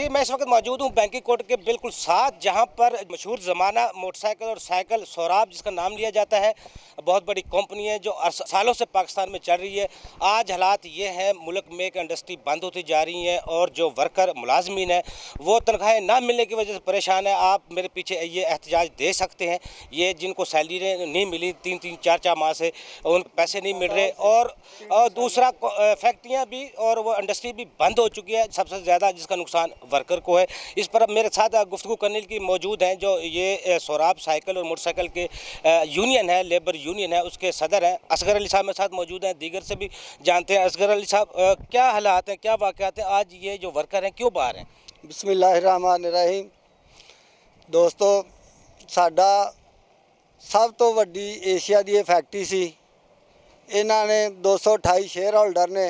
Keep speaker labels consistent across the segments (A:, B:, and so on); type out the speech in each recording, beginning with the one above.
A: जी मैं इस वक्त मौजूद हूँ बैंकिंग कोर्ट के बिल्कुल साथ, जहाँ पर मशहूर ज़माना मोटरसाइकिल और साइकिल सोराब जिसका नाम लिया जाता है, बहुत बड़ी कंपनी है जो सालों से पाकिस्तान में चल रही है। आज हालात ये हैं, मुल्क में एक इंडस्ट्री बंद होती जा रही है और जो वर्कर मुलाजमीन है वो तनख्वाहें ना मिलने की वजह से परेशान है। आप मेरे पीछे ये एहतजाज दे सकते हैं, ये जिनको सैलरी नहीं मिली 3-3 4-4 माह से, उन पैसे नहीं मिल रहे। और दूसरा फैक्ट्रियाँ भी और वो इंडस्ट्री भी बंद हो चुकी है। सबसे ज़्यादा जिसका नुकसान वर्कर को है। इस पर अब मेरे साथ गुफ्तगू करने की मौजूद हैं जो ये सोराब साइकिल और मोटरसाइकिल के यूनियन है, लेबर यूनियन है, उसके सदर हैं असगर अली साहब मेरे साथ मौजूद हैं। दीगर से भी जानते हैं। असगर अली साहब, क्या हालात हैं, क्या वाक़यात हैं, आज ये जो वर्कर हैं क्यों बाहर हैं?
B: बिस्मिल्लाहिर्रहमानिर्रहीम। दोस्तों, साडा सब तो वड्डी एशिया की फैक्ट्री सी। इन्होंने 228 शेयर होल्डर ने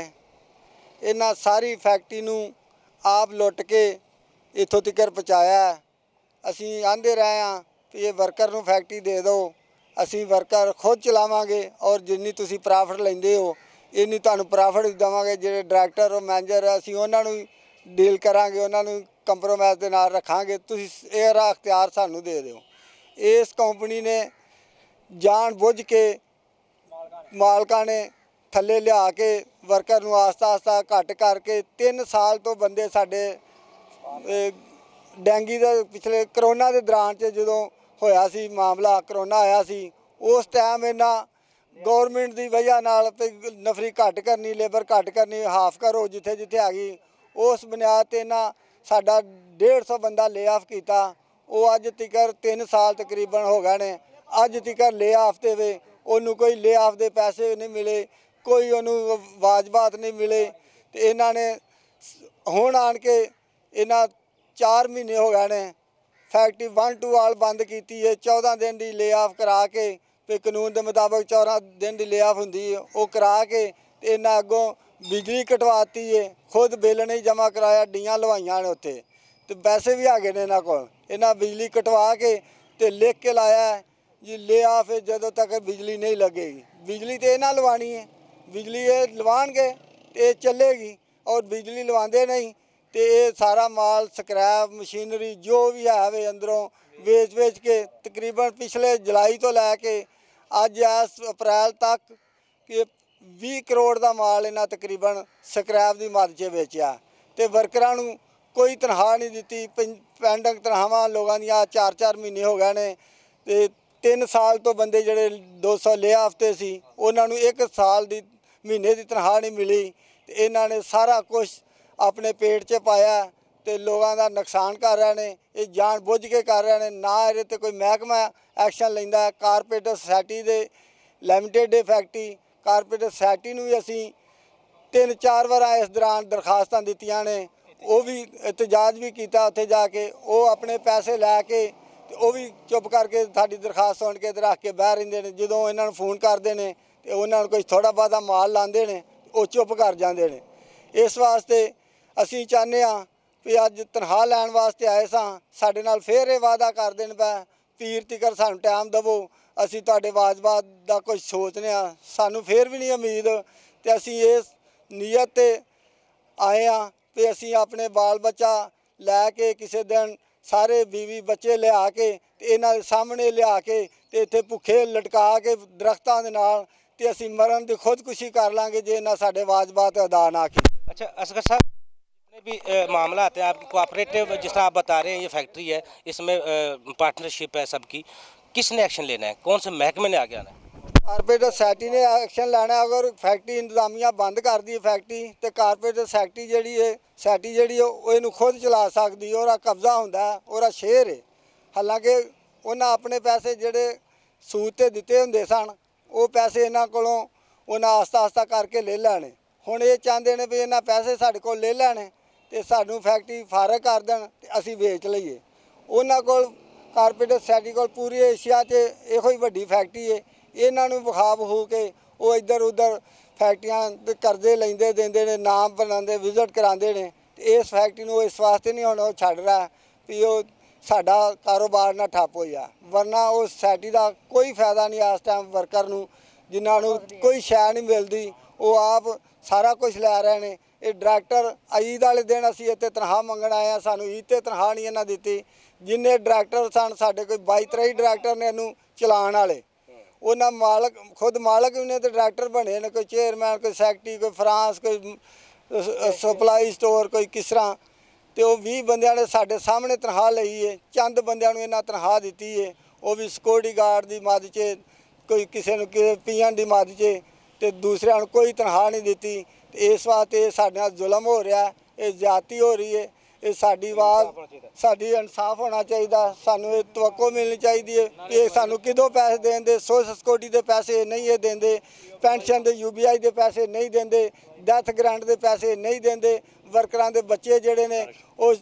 B: इन्हां सारी फैक्ट्री नूं आप लुट के इत्थों तक पहुँचाया। असी आंदे रहे हाँ कि ये वर्कर नूं फैक्ट्री दे दो, असी वर्कर खुद चलावांगे और जिन्नी तुसी प्रॉफिट लैंदे हो इन्नी तुहानूं प्रॉफिट भी देवांगे। जिहड़े डायरैक्टर और मैनेजर असी उन्हां नूं डील करांगे, उन्हां नूं कंप्रोमाइज़ दे नाल रखांगे, तुसी इह अख्तियार सानूं दे दिओ। इस कंपनी ने जान बुझ के मालकां ने थल्ले लिया के वर्कर नूं आस्ता आस्ता घट करके 3 साल तो बंदे साडे डेंगी दे पिछले करोना के दौरान जो होया सी मामला, करोना आया सी, उस टाइम इन्हां गौरमेंट की वजह नाल नफरी घट करनी, लेबर घट करनी, हाफ करो जिथे जिथे आ गई, उस बुनियाद ते इन्हां साडा 150 बंदा ले ऑफ किया। वो अज तक 3 साल तकरीबन हो गए ने, अज तक ले ऑफ दे वे उन्होंने कोई ले ऑफ दे पैसे नहीं मिले, कोई उन्होंने वाजबात नहीं मिले। तो इन्हों ने हुण आन के इन्हां 4 महीने हो गए ने फैक्ट्री 1 टू ऑल बंद की है। 14 दिन की ले ऑफ करा के, तो कानून के मुताबिक 14 दिन की ले ऑफ होंदी है, वो करा के इन्हां अगों बिजली कटवाती है, खुद बिल नहीं जमा कराया, डीआं लवाइयां ने उत्थे, तो पैसे भी आ गए ने इन्हां कोल। इन्हां बिजली कटवा के तो लिख के लाया जी ले ऑफ है, जदों तक बिजली नहीं लगेगी। बिजली तो इन्हां लवानी है, बिजली ये लवाणगे तो ये चलेगी, और बिजली लवांदे नहीं तो ये सारा माल स्क्रैप मशीनरी जो भी है वे अंदरों वेच के तकरीबन पिछले जुलाई तो लैके अज इस अप्रैल तक कि 20 करोड़ का माल इन्हां तकरीबन स्क्रैप की मद च बेचा। तो वर्करां नूं कोई तनख्वाह नहीं दी, पेंडिंग तनख्वाहां लोगों दियां 4-4 महीने हो गए ने। तो 3 साल तो बंदे जिहड़े 200 ले हफ्ते सी उन्हां नूं 1 साल की महीने की तनख्वाह नहीं मिली। तो इन्हां ने सारा कुछ अपने पेट च पाया तो लोगों का नुकसान कर रहे हैं। ये जान बुझ के कर रहे हैं, ना ये तो कोई महकमा एक्शन लैंदा है। कारपोरेटर सोसाइटी दे लिमिटेड फैक्ट्री कारपोरेटर सोसाइटी नूं भी असी 3-4 बार इस दौरान दरखास्तां दित्तियां ने, वो भी एहतजाज भी किया उत्थे जाके, वो अपने पैसे लैके वो भी चुप करके साडी दरखास्त सुन के रख के बह रहिंदे ने। जदों इन्हां नूं फोन करते हैं तो उन्होंने कुछ थोड़ा बहुता माल लाते हैं, वो चुप कर जाते हैं। इस वास्ते असी चाहते हाँ भी अज तनख्वाह लैण वास्ते आए साडे नाल फिर ये वादा कर देन पै पीर तिकर सानूं टाइम दवो, असी तुहाडे वाजबात दा कुछ सोचने हाँ, सानूं फिर भी नहीं उम्मीद। तो असी इस नीयत ते आए हाँ भी असी अपने बाल बच्चा लैके किसी दिन सारे बीवी बच्चे लिया के इन्हां दे सामने लिया के ते इत्थे भुखे लटका के दरख्तां दे नाल ते असी मरण की खुदकुशी कर लांगे जे इन्हां साडे वाजबात अदा ना की।
A: अच्छा असगर साहब, जितने भी मामला आते हैं आपकी कोऑपरेटिव, जिस तरह आप बता रहे हैं ये फैक्ट्री है, इसमें पार्टनरशिप है सबकी, किसने एक्शन लेना है, कौन से महकमे ने आगे आना है?
B: कारपोरेटर सोसाइटी ने एक्शन लेना। अगर फैक्ट्री इंतजामिया बंद कर दी फैक्ट्री तो कारपोरेटर सोसाइटी जी है सोसाइटी जी इनू खुद चला सकती, और कब्जा होंदा है, और शेयर है। हालांकि उन्हें अपने पैसे जोड़े सूद ते दिते होंदे सन, वो पैसे इन्हों कोलों उन्हें आस्ता आस्ता करके ले लैने। हुण ये चाहते हैं भी इन्हें पैसे साढ़े को ले लैने तो सानू फैक्ट्री फारग कर देन ते असी बेच लईए। उन्हां कोल कारपोरेटर सोसाइटी कोल पूरी एशिया च इहो ही वड्डी फैक्ट्री है। इन्हां नूं विखा विखू के वो इधर उधर फैक्ट्रियां ते कर्जे लैंदे देंदे ने, नाम बनाते विजिट कराते हैं। इस फैक्ट्री नूं इस वास्ते नहीं हुण छड्ड रहा भी वो साडा कारोबार ना ठप्प हो जाए, वरना उस सोसाइटी का कोई फायदा नहीं इस टाइम वर्कर नूं, जिन्हां नूं कोई शै नहीं मिलती, वो आप सारा कुछ लै रहे हैं। ਇਹ ਡਾਇਰੈਕਟਰ ਈਦ ਵਾਲੇ ਦਿਨ ਅਸੀਂ ਇੱਥੇ ਤਨਖਾਹ ਮੰਗਣ ਆਏ ਆ, ਸਾਨੂੰ ਈਦ ਤੇ ਤਨਖਾਹ ਨਹੀਂ ਇਹਨਾਂ ਦਿੱਤੀ। ਜਿੰਨੇ ਡਾਇਰੈਕਟਰ ਸਨ ਸਾਡੇ ਕੋਈ 22-23 ਡਾਇਰੈਕਟਰ ਨੇ ਇਹਨੂੰ ਚਲਾਉਣ ਵਾਲੇ, ਉਹਨਾਂ ਮਾਲਕ ਖੁਦ ਮਾਲਕ ਵੀ ਨੇ ਤੇ ਡਾਇਰੈਕਟਰ ਬਣੇ ਨੇ, ਕੋਈ ਚੇਅਰਮੈਨ, ਕੋਈ ਸੈਕਟਰੀ, ਕੋਈ ਫਰਾਂਸ, ਕੋਈ ਸਪਲਾਈ ਸਟੋਰ, ਕੋਈ ਕਿਸ ਤਰ੍ਹਾਂ। ਤੇ ਉਹ 20 ਬੰਦਿਆਂ ਨੇ ਸਾਡੇ ਸਾਹਮਣੇ ਤਨਖਾਹ ਲਈ ਹੈ। ਚੰਦ ਬੰਦਿਆਂ ਨੂੰ ਇਹਨਾਂ ਤਨਖਾਹ ਦਿੱਤੀ ਹੈ, ਉਹ ਵੀ ਸਿਕਿਉਰਿਟੀ ਗਾਰਡ ਦੀ ਮਦ 'ਚ, ਕੋਈ ਕਿਸੇ ਨੂੰ ਪੀਐਨ ਦੀ ਮਦ 'ਚ, ਤੇ ਦੂਸਰਿਆਂ ਨੂੰ ਕੋਈ ਤਨਖਾਹ ਨਹੀਂ ਦਿੱਤੀ। ਤੇ ਇਸ ਵਾਸਤੇ ਸਾਡੇ ਨਾਲ ਜ਼ੁਲਮ ਹੋ ਰਿਹਾ, ਇਹ ਜ਼ਿਆਦਤੀ ਹੋ ਰਹੀ ਹੈ। ਇਹ ਸਾਡੀ ਆਵਾਜ਼, ਸਾਡੀ ਇਨਸਾਫ ਹੋਣਾ ਚਾਹੀਦਾ। ਸਾਨੂੰ ਇਹ ਤਵੱਕੋ ਮਿਲਣੀ ਚਾਹੀਦੀ ਹੈ ਕਿ ਇਹ ਸਾਨੂੰ ਕਿਦੋਂ ਪੈਸੇ ਦੇਂਦੇ, ਸੋਸ਼ਲ ਸਿਕਿਉਰਿਟੀ ਦੇ ਪੈਸੇ ਨਹੀਂ ਇਹ ਦਿੰਦੇ, ਪੈਨਸ਼ਨ ਦੇ UBI ਦੇ ਪੈਸੇ ਨਹੀਂ ਦਿੰਦੇ, ਡੈਥ ਗ੍ਰਾਂਟ ਦੇ ਪੈਸੇ ਨਹੀਂ ਦਿੰਦੇ, ਵਰਕਰਾਂ ਦੇ ਬੱਚੇ ਜਿਹੜੇ ਨੇ ਉਹ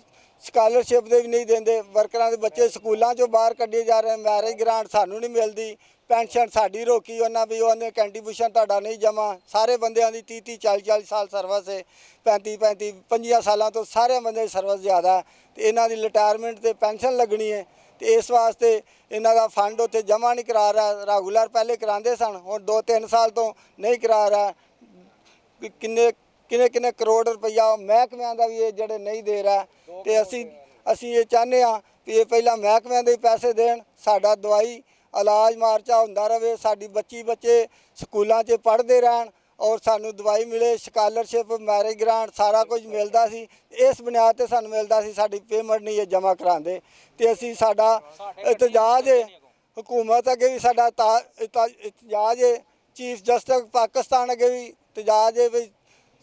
B: ਸਕਾਲਰਸ਼ਿਪ ਦੇ ਵੀ ਨਹੀਂ ਦਿੰਦੇ, ਵਰਕਰਾਂ ਦੇ ਬੱਚੇ ਸਕੂਲਾਂ 'ਚੋਂ ਬਾਹਰ ਕੱਢੇ ਜਾ ਰਹੇ, ਮੈਰਿਜ ਗ੍ਰਾਂਟ ਸਾਨੂੰ ਨਹੀਂ ਮਿਲਦੀ, ਪੈਨਸ਼ਨ ਸਾਡੀ ਰੋਕੀ ਉਹਨਾਂ ਵੀ, ਉਹਨੇ ਕੰਟਰੀਬਿਊਸ਼ਨ ਤੁਹਾਡਾ ਨਹੀਂ ਜਮ੍ਹਾਂ। ਸਾਰੇ ਬੰਦਿਆਂ ਦੀ 30-30 40-40 ਸਾਲ ਸਰਵਿਸ ਹੈ, 35-35 50 ਸਾਲਾਂ ਤੋਂ ਸਾਰੇ ਬੰਦੇ ਦੀ ਸਰਵਿਸ ਜ਼ਿਆਦਾ, ਤੇ ਇਹਨਾਂ ਦੀ ਰਿਟਾਇਰਮੈਂਟ ਤੇ ਪੈਨਸ਼ਨ ਲੱਗਣੀ ਹੈ। ਤੇ ਇਸ ਵਾਸਤੇ ਇਹਨਾਂ ਦਾ ਫੰਡ ਉੱਥੇ ਜਮ੍ਹਾਂ ਨਹੀਂ ਕਰਾ ਰਿਹਾ, ਰੈਗੂਲਰ ਪਹਿਲੇ ਕਰਾਉਂਦੇ ਸਨ, ਹੁਣ 2-3 ਸਾਲ ਤੋਂ ਨਹੀਂ ਕਰਾ ਰਿਹਾ। ਕਿੰਨੇ ਕਰੋੜ ਰੁਪਈਆ ਮਹਿਕਮਿਆਂ ਦਾ ਵੀ ਇਹ ਜਿਹੜੇ ਨਹੀਂ ਦੇ ਰਿਹਾ। ਤੇ ਅਸੀਂ ਇਹ ਚਾਹੁੰਦੇ ਹਾਂ ਕਿ ਇਹ ਪਹਿਲਾਂ ਮਹਿਕਮਿਆਂ ਦੇ ਪੈਸੇ ਦੇਣ, ਸਾਡਾ ਦਵਾਈ ਇਲਾਜ ਮਾਰਚਾ ਹੁੰਦਾ ਰਹੇ, ਸਾਡੀ ਬੱਚੇ ਸਕੂਲਾਂ 'ਚ ਪੜ੍ਹਦੇ ਰਹਿਣ ਔਰ ਸਾਨੂੰ ਦਵਾਈ ਮਿਲੇ, ਸਕਾਲਰਸ਼ਿਪ, ਮੈਰਿਜ ਗ੍ਰਾਂਟ ਸਾਰਾ ਕੁਝ ਮਿਲਦਾ ਸੀ। ਇਸ ਬੁਨਿਆਦ ਤੇ ਸਾਨੂੰ ਮਿਲਦਾ ਸੀ, ਸਾਡੀ ਪੇਮੈਂਟ ਨਹੀਂ ਇਹ ਜਮ੍ਹਾਂ ਕਰਾਉਂਦੇ। ਤੇ ਅਸੀਂ ਸਾਡਾ ਇਤਜਾਜ ਹੈ हुकूमत अगे भी साडा इतजाज है, चीफ जस्टिस पाकिस्तान अगे भी इतजाज है भी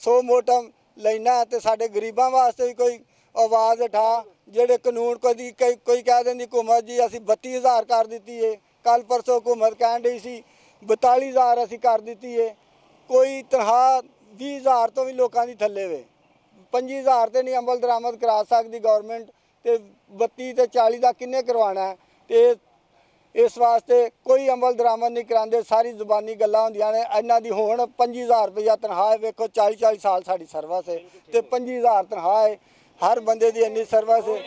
B: सो मोटम लेना है तो साडे गरीबां वास्ते भी कोई आवाज़ उठा। जेडे कानून कोई कह देंदी हुकूमत जी असी 32,000 कर दी है, कल परसों हुकूमत कह रही सी 42,000 असी कर दी है। कोई तनख्वाह 20,000 तो भी लोगों की थले वे, 25,000 तो नहीं अमल दरामद करा सकती गौरमेंट, तो 32 तो 40 का किन्ने करवाना है। तो इस वास्ते कोई अमल दरामद नहीं कराते, सारी जुबानी गल्लां होंदियां ने। इन्हां दी हुण 25,000 रुपया तनख्वाह है, वेखो 40-40 साल साडी सर्विस है तो 25,000 तनख्वाह है, हर बंदे दी इन्नी सर्विस है।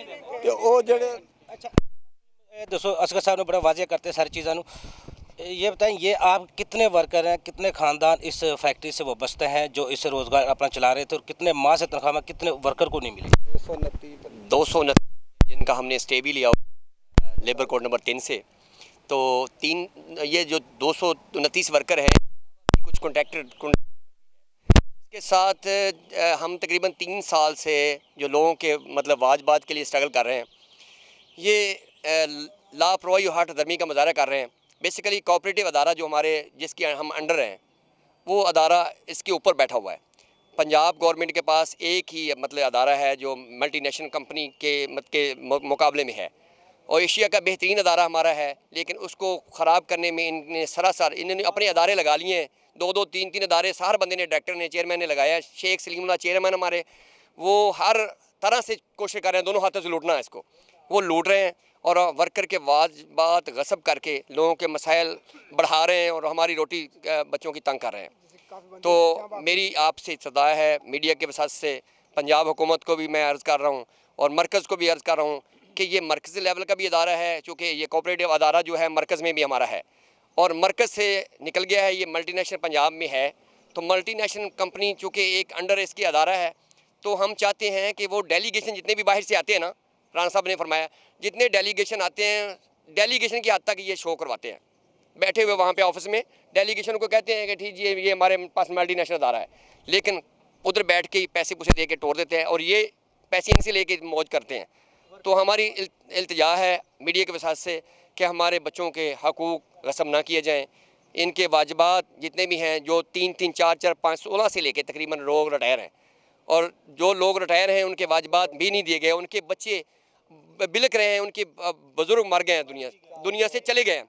B: तो वो जेडे
A: अच्छा दोस्तों असगर साहब ने बड़ा वाजिया करते सारी चीज़ों को। ये बताएं, ये आप कितने वर्कर हैं, कितने ख़ानदान इस फैक्ट्री से वाबस्ते हैं जो इस रोज़गार अपना चला रहे थे, और कितने माह से तनख्वाह में कितने वर्कर को नहीं मिली?
C: 229 जिनका हमने स्टे भी लिया लेबर कोड नंबर 3 से। तो ये जो 229 वर्कर हैं, कुछ कॉन्ट्रैक्टर इसके साथ हम तकरीबन 3 साल से जो लोगों के मतलब वाजबात के लिए स्ट्रगल कर रहे हैं, ये लापरवाही और हाथ धर्मी का मुजाहरा कर रहे हैं। बेसिकली कोऑपरेटिव अदारा जो हमारे जिसके हम अंडर हैं, वो अदारा इसके ऊपर बैठा हुआ है। पंजाब गवर्नमेंट के पास एक ही मतलब अदारा है जो मल्टीनेशनल कंपनी के मुकाबले में है, और एशिया का बेहतरीन अदारा हमारा है, लेकिन उसको ख़राब करने में इन्होंने सरासर इन्होंने अपने अदारे लगा लिए हैं। 2-2, 3-3 अदारे हर बंदे ने, डायरेक्टर ने, चेयरमैन ने लगाया। शेख सलीमुल्लाह चेयरमैन हमारे, वो हर तरह से कोशिश कर रहे हैं दोनों हाथों से लूटना है इसको, वो लूट रहे हैं और वर्कर के वाजबात गसब करके लोगों के मसाइल बढ़ा रहे हैं और हमारी रोटी बच्चों की तंग कर रहे हैं। तो मेरी आपसे सदा है, मीडिया के वसात से पंजाब हुकूमत को भी मैं अर्ज़ कर रहा हूँ और मरकज़ को भी अर्ज़ कर रहा हूँ कि ये मरकज़ी लेवल का भी अदारा है, चूँकि ये कोऑपरेटिव अदारा जो है मरकज़ में भी हमारा है और मरकज़ से निकल गया है, ये मल्टीनेशनल पंजाब में है। तो मल्टीनेशनल कंपनी चूँकि एक अंडर इसकी अदारा है, तो हम चाहते हैं कि वो डेलीगेशन जितने भी बाहर से आते हैं ना, राणा साहब ने फरमाया जितने डेलीगेशन आते हैं, डेलीगेशन की हद तक ये शो करवाते हैं बैठे हुए वहाँ पे ऑफिस में। डेलीगेशन को कहते हैं कि ठीक ये हमारे पास मल्टीनेशनल अदारा है, लेकिन उधर बैठ के पैसे पूसे दे के तोड़ देते हैं और ये पैसे इनसे लेके मौज करते हैं। तो हमारी इल्तिजा है मीडिया के वसात से कि हमारे बच्चों के हकूक़ गसब ना किए जाएँ, इनके वाजबात जितने भी हैं जो 3-3, 4-4, 5, 16 से लेके तकरीबन लोग रिटायर हैं, और जो लोग रिटायर हैं उनके वाजबात भी नहीं दिए गए, उनके बच्चे बिलक रहे हैं, उनके बुज़ुर्ग मर गए हैं, दुनिया से चले गए हैं।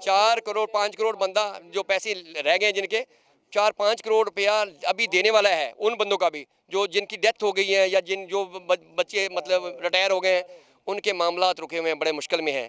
C: 4 करोड़ 5 करोड़ बंदा जो पैसे रह गए हैं, जिनके 4-5 करोड़ रुपया अभी देने वाला है उन बंदों का भी जो जिनकी डेथ हो गई है या जो बच्चे मतलब रिटायर हो गए हैं, उनके मामलात रुके हुए हैं, बड़े मुश्किल में हैं।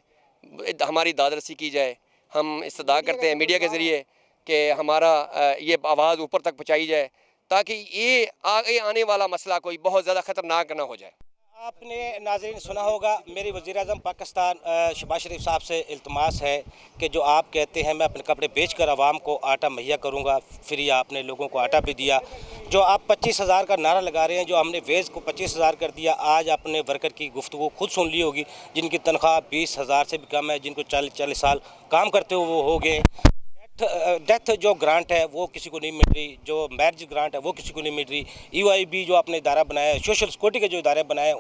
C: हमारी दादरसी की जाए, हम इस्तदा करते हैं मीडिया के ज़रिए कि हमारा ये आवाज़ ऊपर तक पहुँचाई जाए ताकि ये आगे आने वाला मसला कोई बहुत ज़्यादा ख़तरनाक ना हो जाए।
A: आपने नाज़रीन सुना होगा, मेरी वज़ीर-ए-आज़म पाकिस्तान शहबाज शरीफ साहब से इल्तमास है कि जो आप कहते हैं मैं अपने कपड़े बेचकर आवाम को आटा मुहैया करूंगा, फ्री आपने लोगों को आटा भी दिया। जो आप 25,000 का नारा लगा रहे हैं, जो हमने वेज को 25,000 कर दिया, आज आपने वर्कर की गुफ्तगू खुद सुन ली होगी, जिनकी तनख्वाह 20,000 से भी कम है, जिनको 40 साल काम करते हुए वो हो गए। डेथ जो ग्रांट है वो किसी को नहीं मिल रही, जो मैरिज ग्रांट है वो किसी को नहीं मिल रही। EYB जो आपने इदारा बनाया है, सोशल सिक्योरिटी के जो इदारे बनाए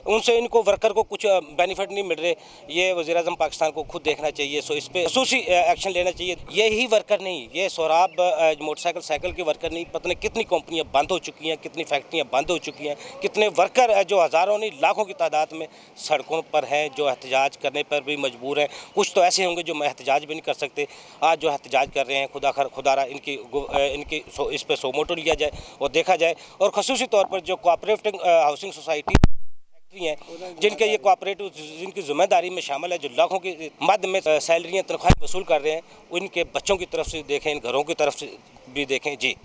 A: उनसे इनको वर्कर को कुछ बेनिफिट नहीं मिल रहे। ये वज़ीर-ए-आज़म पाकिस्तान को खुद देखना चाहिए, सो इस पर खसूसी एक्शन लेना चाहिए। यही वर्कर नहीं, ये सोराब मोटरसाइकिल साइकिल के वर्कर नहीं, पता नहीं कितनी कंपनियाँ बंद हो चुकी हैं, कितनी फैक्ट्रियाँ बंद हो चुकी हैं, कितने वर्कर जो हज़ारों नहीं लाखों की तादाद में सड़कों पर हैं, जो एहतजाज करने पर भी मजबूर हैं। कुछ तो ऐसे होंगे जो एहतजाज भी नहीं कर सकते। आज जो एहतजाज कर रहे हैं, खुदारा इनकी इस पर सो मोटो लिया जाए और देखा जाए। और खसूसी तौर पर जो कोऑपरेटिव हाउसिंग सोसाइटी फैक्ट्री हैं, जिनके ये कोऑपरेटिव जिनकी जिम्मेदारी में शामिल है, जो लाखों की मद में सैलरियाँ तनख्वाहें वसूल कर रहे हैं, उनके बच्चों की तरफ से देखें, इन घरों की तरफ से भी देखें। जी।